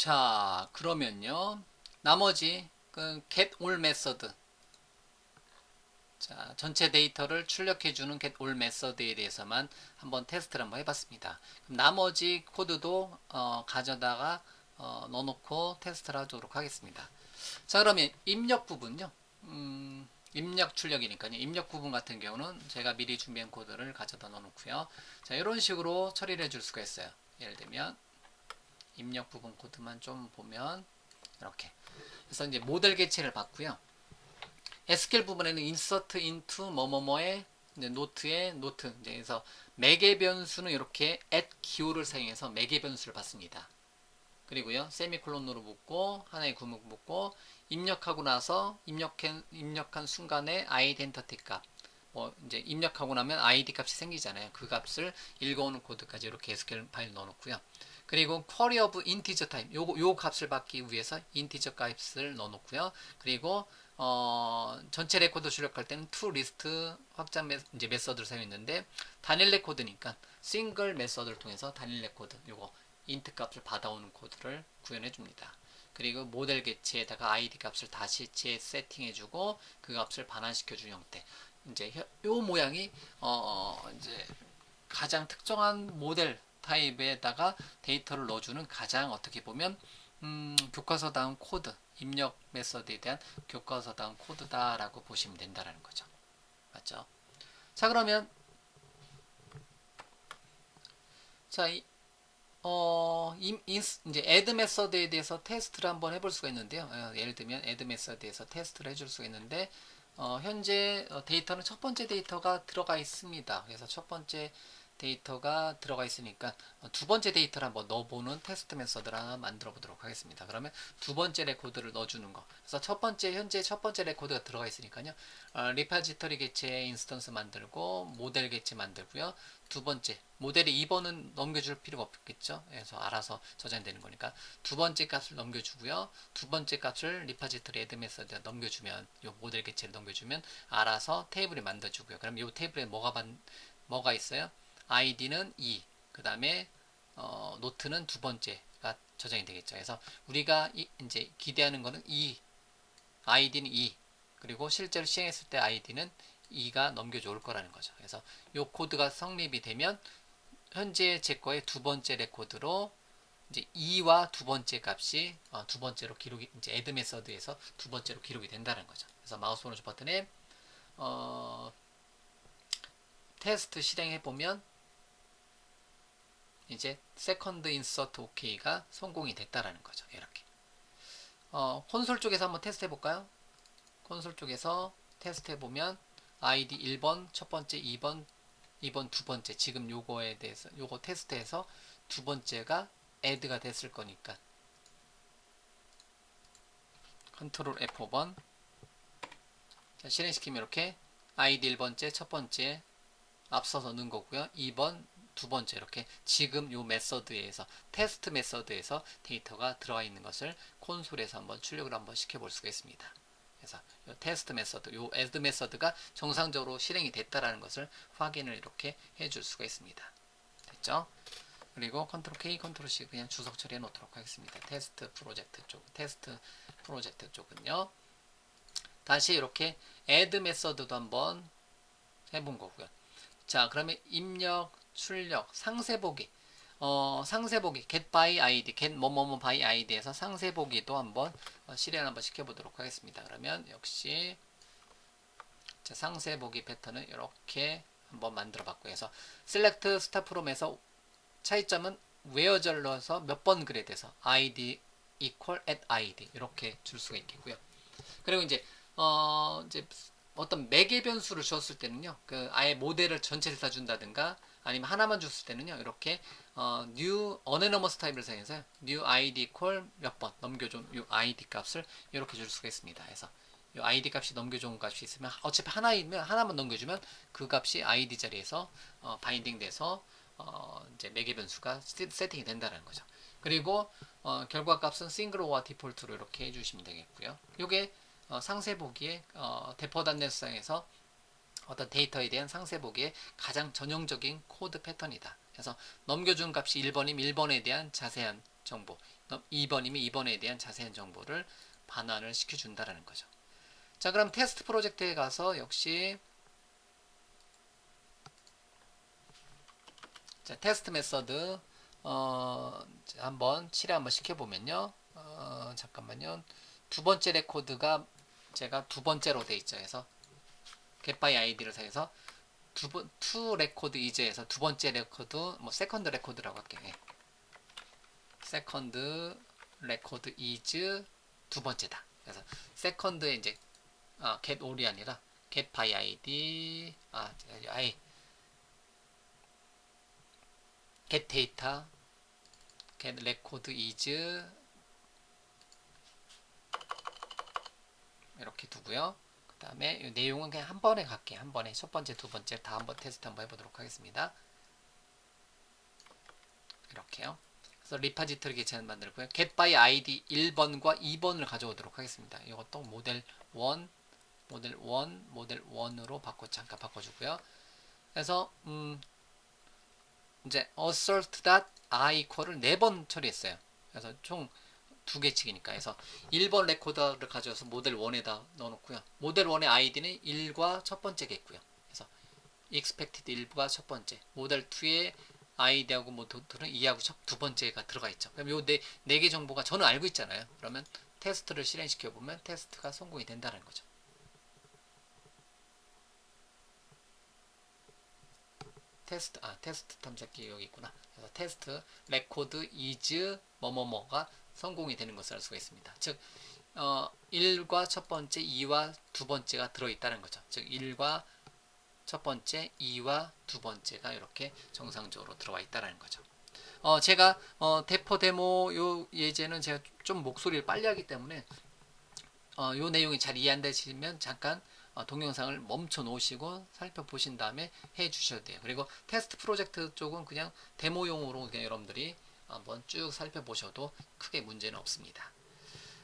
자, 그러면요. 나머지 그 get all 메서드. 자, 전체 데이터를 출력해주는 get all 메서드에 대해서만 한번 테스트를 한번 해봤습니다. 그럼 나머지 코드도 가져다가 넣어놓고 테스트를 하도록 하겠습니다. 자, 그러면 입력 부분요. 입력 출력이니까요. 입력 부분 같은 경우는 제가 미리 준비한 코드를 가져다 넣어놓고요. 자, 이런 식으로 처리를 해줄 수가 있어요. 예를 들면 입력 부분 코드만 좀 보면 이렇게. 그래서 이제 모델 개체를 받고요. SQL 부분에는 insert into 뭐뭐뭐의 노트에 노트. 그래서 매개 변수는 이렇게 at 기호를 사용해서 매개 변수를 받습니다. 그리고요, 세미콜론으로 묶고 하나의 구목 묶고 입력하고 나서 입력한 순간에 아이덴티티 값. 뭐 이제 입력하고 나면 id 값이 생기잖아요. 그 값을 읽어오는 코드까지 이렇게 SQL 파일 넣어놓고요. 그리고 query of integer type 요 값을 받기 위해서 integer 값을 넣어놓고요. 그리고 전체 레코드 출력할 때는 to list 확장 이제 메서드를 사용했는데 단일 레코드니까 싱글 메서드를 통해서 단일 레코드 요거 int 값을 받아오는 코드를 구현해 줍니다. 그리고 모델 개체에다가 id 값을 다시 재세팅해주고 그 값을 반환시켜준 형태. 이제 요 모양이 이제 가장 특정한 모델 타입에다가 데이터를 넣어주는 가장 어떻게 보면 교과서다운 코드, 입력 메서드에 대한 교과서다운 코드다라고 보시면 된다라는 거죠. 맞죠? 자, 그러면 자, 이제 add 메서드에 대해서 테스트를 한번 해볼 수가 있는데요. 예를 들면 add 메서드에서 테스트를 해줄 수가 있는데 현재 데이터는 첫 번째 데이터가 들어가 있습니다. 그래서 첫 번째 데이터가 들어가 있으니까 두 번째 데이터를 한번 넣어보는 테스트 메서드를 하나 만들어 보도록 하겠습니다. 그러면 두 번째 레코드를 넣어주는 거. 그래서 현재 첫 번째 레코드가 들어가 있으니까요. 리파지터리 개체 인스턴스 만들고 모델 개체 만들고요. 두 번째 모델이 2번은 넘겨줄 필요가 없겠죠. 그래서 알아서 저장되는 거니까 두 번째 값을 넘겨주고요. 두 번째 값을 리파지터리 애드 메서드에 넘겨주면 요 모델 개체를 넘겨주면 알아서 테이블이 만들어주고요. 그럼 요 테이블에 뭐가 있어요? id는 2, 그 다음에 노트는 두 번째가 저장이 되겠죠. 그래서 우리가 이제 기대하는 거는 2, id는 2, 그리고 실제로 시행했을 때 id는 2가 넘겨져 올 거라는 거죠. 그래서 이 코드가 성립이 되면 현재 제 거의 두 번째 레코드로 이제 2와 두 번째 값이 두 번째로 기록이 이제 add 메서드에서 두 번째로 기록이 된다는 거죠. 그래서 마우스 오른쪽 버튼에 테스트 실행해 보면 이제 세컨드 인서트 OK가 성공이 됐다라는 거죠. 이렇게. 콘솔 쪽에서 한번 테스트 해볼까요? 콘솔 쪽에서 테스트 해보면 ID 1번 첫 번째, 2번 두 번째. 지금 요거에 대해서 요거 테스트해서 두 번째가 add가 됐을 거니까 컨트롤 F5번 자, 실행시키면 이렇게 ID 1번째 첫 번째 앞서서 넣은 거고요. 2번 두 번째 이렇게 지금 요 메서드에서 테스트 메서드에서 데이터가 들어가 있는 것을 콘솔에서 한번 출력을 한번 시켜볼 수가 있습니다. 그래서 요 테스트 메서드, 요 add 메서드가 정상적으로 실행이 됐다라는 것을 확인을 이렇게 해줄 수가 있습니다. 됐죠? 그리고 컨트롤 K, 컨트롤 C 그냥 주석 처리해 놓도록 하겠습니다. 테스트 프로젝트 쪽은요. 다시 이렇게 add 메서드도 한번 해본 거고요. 자, 그러면 입력, 출력, 상세보기. 상세보기, get by id, get 뭐뭐뭐 by id에서 상세보기도 한번 실행 한번 시켜보도록 하겠습니다. 그러면 역시 자, 상세보기 패턴을 이렇게 한번 만들어 봤고요. 그래서 select start from에서 차이점은 where 넣어서 몇 번 그래드에서 id equal at id 이렇게 줄 수가 있겠고요. 그리고 이제 어떤 매개 변수를 주었을 때는요, 그 아예 모델을 전체를 다 준다든가 아니면 하나만 줬을 때는요, 이렇게 new anonymous 타입을 사용해서 new id equal 몇 번 넘겨준 이 id 값을 이렇게 줄 수가 있습니다. 그래서 이 id 값이 넘겨준 값이 있으면 어차피 하나이면 하나만 넘겨주면 그 값이 id 자리에서 바인딩돼서 이제 매개 변수가 세팅이 된다는 거죠. 그리고 결과 값은 싱글로와 디폴트로 이렇게 해주시면 되겠고요. 이게 상세 보기에 대포단넷상에서 어떤 데이터에 대한 상세 보기에 가장 전형적인 코드 패턴이다. 그래서 넘겨준 값이 1번이면 1번에 대한 자세한 정보, 2번이면 2번에 대한 자세한 정보를 반환을 시켜준다라는 거죠. 자, 그럼 테스트 프로젝트에 가서 역시 자, 테스트 메서드 한번 실행 한번 시켜보면요. 잠깐만요. 두 번째 레코드가 제가 두 번째로 돼 있죠. 그래서 get by id를 사용해서 to record is에서 두 번째 레코드, 뭐 세컨드 레코드라고 할게요. 예. 세컨드 레코드 is 두 번째다. 그래서 세컨드에 이제 get all이 아니라 get by id get data get record is 이렇게 두고요. 그 다음에 내용은 그냥 한 번에 갈게요. 한 번에 첫 번째, 두 번째 다 한번 테스트 한번 해보도록 하겠습니다. 이렇게요. 그래서 리파지터리 개체는 만들고요. get by id 1번과 2번을 가져오도록 하겠습니다. 이것도 모델 1, 모델 1, 모델 1으로 잠깐 바꿔주고요. 그래서 이제 assert.i equal을 4번 처리했어요. 그래서 총 2개씩이니까 해서 1번 레코더를 가져와서 모델 1에다 넣어놓고요. 모델 1의 id는 1과 첫 번째겠고요. 그래서 expected 1과 첫 번째, 모델 2의 id하고 모델은 2하고 두 번째가 들어가 있죠. 그럼 요 네 개 정보가 저는 알고 있잖아요. 그러면 테스트를 실행시켜 보면 테스트가 성공이 된다는 거죠. 테스트 탐색기 여기 있구나. 그래서 테스트 레코드 is 뭐뭐뭐가 성공이 되는 것을 알 수가 있습니다. 즉 1과 첫 번째, 2와 두 번째가 들어있다는 거죠. 즉 1과 첫 번째, 2와 두 번째가 이렇게 정상적으로 들어와 있다는 거죠. 제가 대포 데모 요 예제는 제가 좀 목소리를 빨리 하기 때문에 요 내용이 잘 이해 안 되시면 잠깐 동영상을 멈춰 놓으시고 살펴보신 다음에 해 주셔야 돼요. 그리고 테스트 프로젝트 쪽은 그냥 데모용으로 그냥 여러분들이 한번 쭉 살펴보셔도 크게 문제는 없습니다.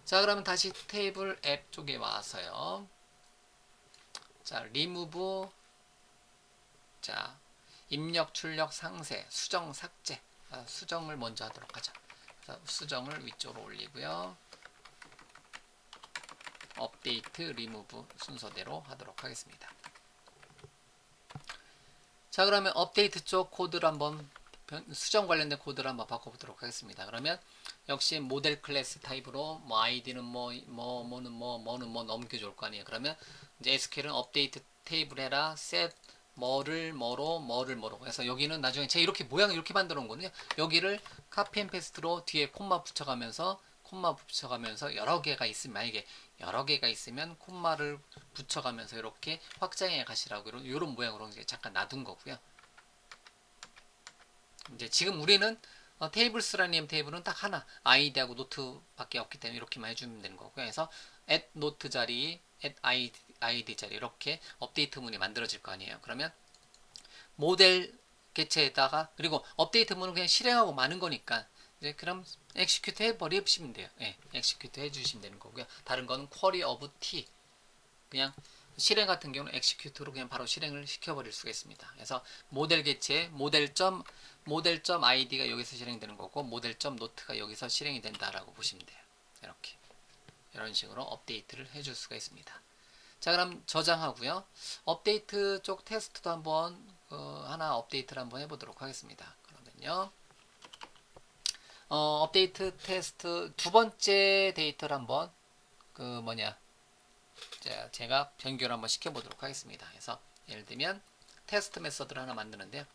자, 그러면 다시 테이블 앱 쪽에 와서요. 자, remove, 자, 입력, 출력, 상세, 수정, 삭제. 수정을 먼저 하도록 하죠. 수정을 위쪽으로 올리고요. 업데이트, 리무브 순서대로 하도록 하겠습니다. 자, 그러면 업데이트 쪽 코드를 한번 수정 관련된 코드를 한번 바꿔보도록 하겠습니다. 그러면 역시 모델 클래스 타입으로 뭐 아이디는 뭐는 뭐 넘겨줄 거 아니에요. 그러면 이제 SQL은 업데이트 테이블 해라 set 뭐를 뭐로 그래서 여기는 나중에 제가 이렇게 모양을 이렇게 만들어 놓은 거거든요. 여기를 카피 앤 페스트로 뒤에 콤마 붙여가면서 여러 개가 있으면 만약에 여러 개가 있으면 콤마를 붙여가면서 이렇게 확장해 가시라고 이런 모양으로 이제 잠깐 놔둔 거고요. 이제 지금 우리는 테이블스라는 테이블은 딱 하나 아이디하고 노트밖에 없기 때문에 이렇게만 해주면 되는 거고요. 그래서 at 노트 자리, at id 자리 이렇게 업데이트 문이 만들어질 거 아니에요. 그러면 모델 개체에다가 그리고 업데이트 문은 그냥 실행하고 마는 거니까 이제 그럼 execute 해버리시면 돼요. 예, execute 해주시면 되는 거고요. 다른 거는 query of t 그냥 실행 같은 경우는 execute로 그냥 바로 실행을 시켜버릴 수가 있습니다. 그래서 모델 개체 모델점 id가 여기서 실행되는 거고 모델점 노트가 여기서 실행이 된다라고 보시면 돼요. 이렇게 이런 식으로 업데이트를 해줄 수가 있습니다. 자, 그럼 저장하고요. 업데이트 쪽 테스트도 한번 하나 업데이트를 한번 해보도록 하겠습니다. 그러면요. 업데이트 테스트 두 번째 데이터를 한번 제가 변경을 한번 시켜보도록 하겠습니다. 그래서 예를 들면 테스트 메서드를 하나 만드는데요.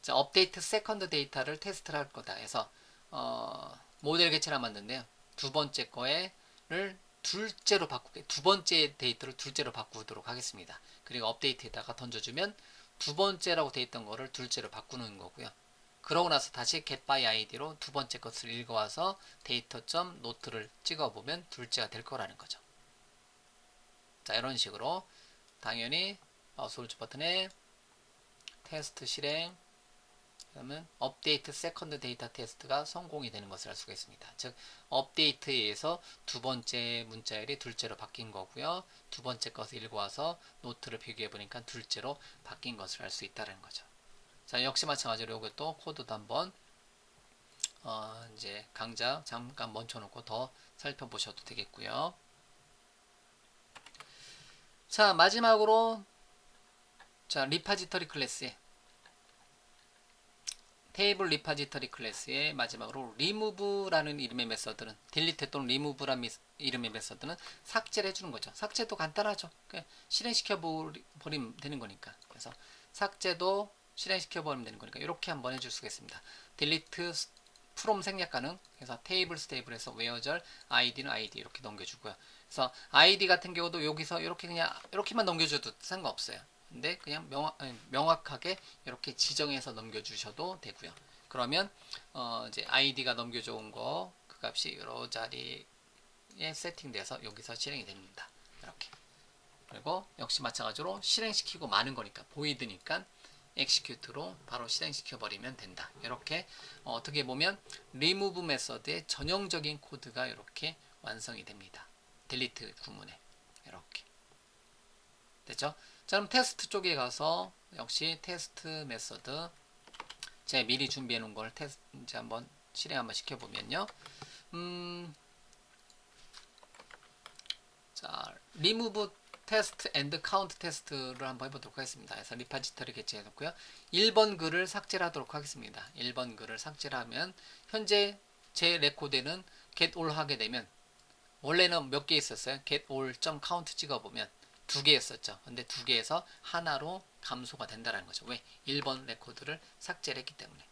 자, 업데이트 세컨드 데이터를 테스트를 할 거다 해서 모델 개체를 만드는데요. 두 번째 거에를 둘째로 바꾸게 두 번째 데이터를 둘째로 바꾸도록 하겠습니다. 그리고 업데이트에다가 던져주면 두 번째라고 되어 있던 거를 둘째로 바꾸는 거고요. 그러고 나서 다시 get by id로 두 번째 것을 읽어와서 데이터.점 노트를 찍어보면 둘째가 될 거라는 거죠. 자, 이런 식으로 당연히 마우스 오른쪽 버튼에 테스트 실행 그러면 업데이트 세컨드 데이터 테스트가 성공이 되는 것을 알 수가 있습니다. 즉 업데이트에 의해서 두 번째 문자열이 둘째로 바뀐 거고요. 두 번째 것을 읽어와서 노트를 비교해 보니까 둘째로 바뀐 것을 알 수 있다는 거죠. 자, 역시 마찬가지로 이것도 코드도 한번 이제 강좌 잠깐 멈춰놓고 더 살펴보셔도 되겠고요. 자, 마지막으로 자, 리파지터리 클래스에 테이블 리파지터리 클래스의 마지막으로 remove라는 이름의 메서드는 delete 또는 remove라는 이름의 메서드는 삭제를 해주는 거죠. 삭제도 간단하죠. 실행시켜 버리면 되는 거니까. 그래서 삭제도 실행시켜 버리면 되는 거니까 이렇게 한번 해줄 수가 있습니다. delete from 생략 가능. 그래서 테이블 스테이블에서 where절 id는 id 이렇게 넘겨주고요. 그래서 id 같은 경우도 여기서 이렇게 그냥 이렇게만 넘겨줘도 상관없어요. 근데 그냥 명확하게 이렇게 지정해서 넘겨주셔도 되고요. 그러면 이제 id가 넘겨줘온 거 그 값이 여러 자리에 세팅돼서 여기서 실행이 됩니다. 이렇게. 그리고 역시 마찬가지로 실행시키고 마는 거니까 보이드니까 execute로 바로 실행시켜 버리면 된다. 이렇게 어떻게 보면 remove 메서드의 전형적인 코드가 이렇게 완성이 됩니다. delete 구문에 이렇게 됐죠? 자, 그럼 테스트 쪽에 가서 역시 테스트 메서드 제가 미리 준비해 놓은 걸 테스트 이제 한번 실행 한번 시켜 보면요. 자, remove 테스트 and count 테스트를 한번 해보도록 하겠습니다. 그래서 리파지터리 개체해 놓고요. 1번 글을 삭제를 하도록 하겠습니다. 1번 글을 삭제를 하면 현재 제 레코드에는 get all 하게 되면 원래는 몇 개 있었어요? get all.count 찍어보면 2개였었죠. 근데 2개에서 하나로 감소가 된다는 거죠. 왜? 1번 레코드를 삭제를 했기 때문에.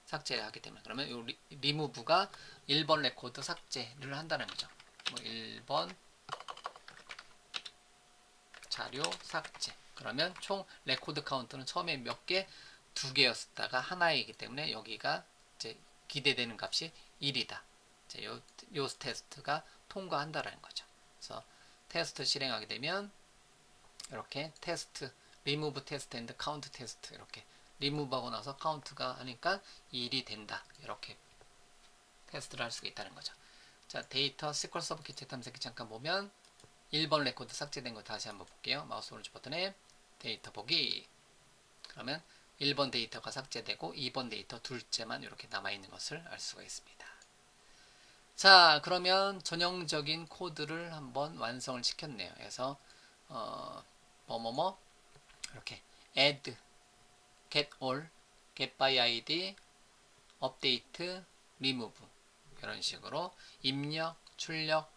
삭제를 하기 때문에. 그러면 이 리무브가 1번 레코드 삭제를 한다는 거죠. 뭐 1번 자료 삭제. 그러면 총 레코드 카운트는 처음에 몇 개? 2개였다가 하나이기 때문에 여기가 이제 기대되는 값이 1이다. 이제 요 테스트가 통과한다라는 거죠. 그래서 테스트 실행하게 되면 이렇게 테스트 remove test and count test 이렇게 remove 하고 나서 count가 하니까 1이 된다. 이렇게 테스트를 할 수가 있다는 거죠. 자, 데이터 SQL 서버 기체 탐색기 잠깐 보면 1번 레코드 삭제된 거 다시 한번 볼게요. 마우스 오른쪽 버튼에 데이터 보기. 그러면 1번 데이터가 삭제되고 2번 데이터 둘째만 이렇게 남아있는 것을 알 수가 있습니다. 자, 그러면 전형적인 코드를 한번 완성을 시켰네요. 그래서 이렇게 add, get all, get by id, update, remove 이런 식으로 입력, 출력,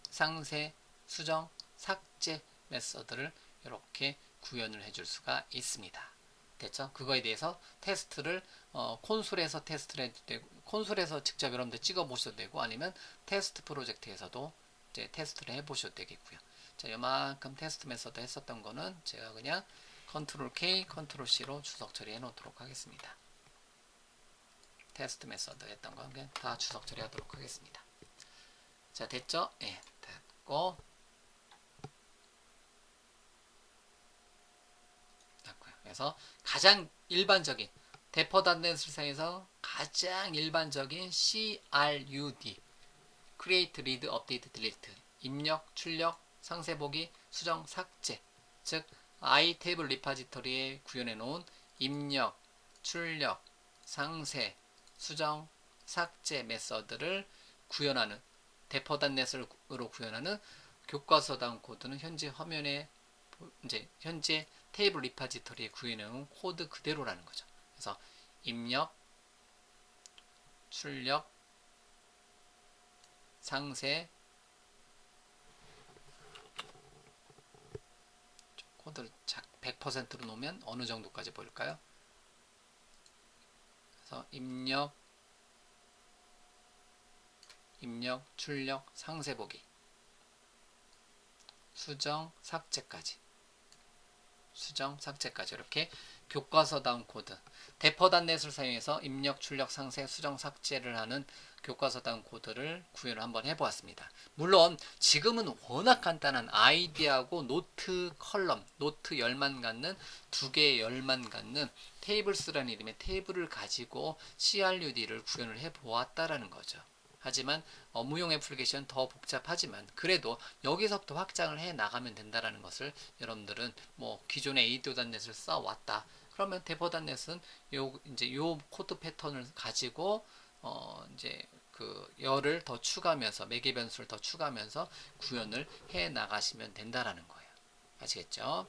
상세, 수정, 삭제 메서드를 이렇게 구현을 해줄 수가 있습니다. 됐죠? 그거에 대해서 테스트를 콘솔에서 테스트를 해도 되고 콘솔에서 직접 여러분들 찍어 보셔도 되고 아니면 테스트 프로젝트에서도 이제 테스트를 해 보셔도 되겠고요. 자, 요만큼 테스트 메서드 했었던 거는 제가 그냥 컨트롤 K, 컨트롤 C로 주석 처리해 놓도록 하겠습니다. 테스트 메서드 했던 건 그냥 다 주석 처리하도록 하겠습니다. 자, 됐죠? 예, 네, 됐고 그래서 가장 일반적인 대퍼닷넷을 사용해서 가장 일반적인 CRUD Create, Read, Update, Delete 입력, 출력, 상세 보기, 수정, 삭제 즉 iTable 리파지터리에 구현해 놓은 입력, 출력, 상세, 수정, 삭제 메서드를 구현하는 대퍼닷넷으로 구현하는 교과서다운 코드는 현재 화면에 이제 현재 테이블 리파지터리에 구현해놓은 코드 그대로라는 거죠. 그래서 입력, 출력, 상세 코드를 100%로 놓으면 어느 정도까지 보일까요? 그래서 입력, 출력, 상세 보기, 수정, 삭제까지 이렇게 교과서다운 코드 대퍼닷넷을 사용해서 입력, 출력, 상세, 수정, 삭제를 하는 교과서다운 코드를 구현을 한번 해보았습니다. 물론 지금은 워낙 간단한 아이디하고 노트 컬럼, 노트 열만 갖는 두 개의 열만 갖는 테이블스라는 이름의 테이블을 가지고 CRUD를 구현을 해보았다라는 거죠. 하지만 업무용 애플리케이션은 더 복잡하지만 그래도 여기서부터 확장을 해 나가면 된다라는 것을 여러분들은 뭐 기존의 ADO.NET을 써왔다. 그러면 데퍼닷넷은 요 코드 패턴을 가지고 이제 그 열을 더 추가하면서 매개 변수를 더 추가하면서 구현을 해 나가시면 된다라는 거예요. 아시겠죠?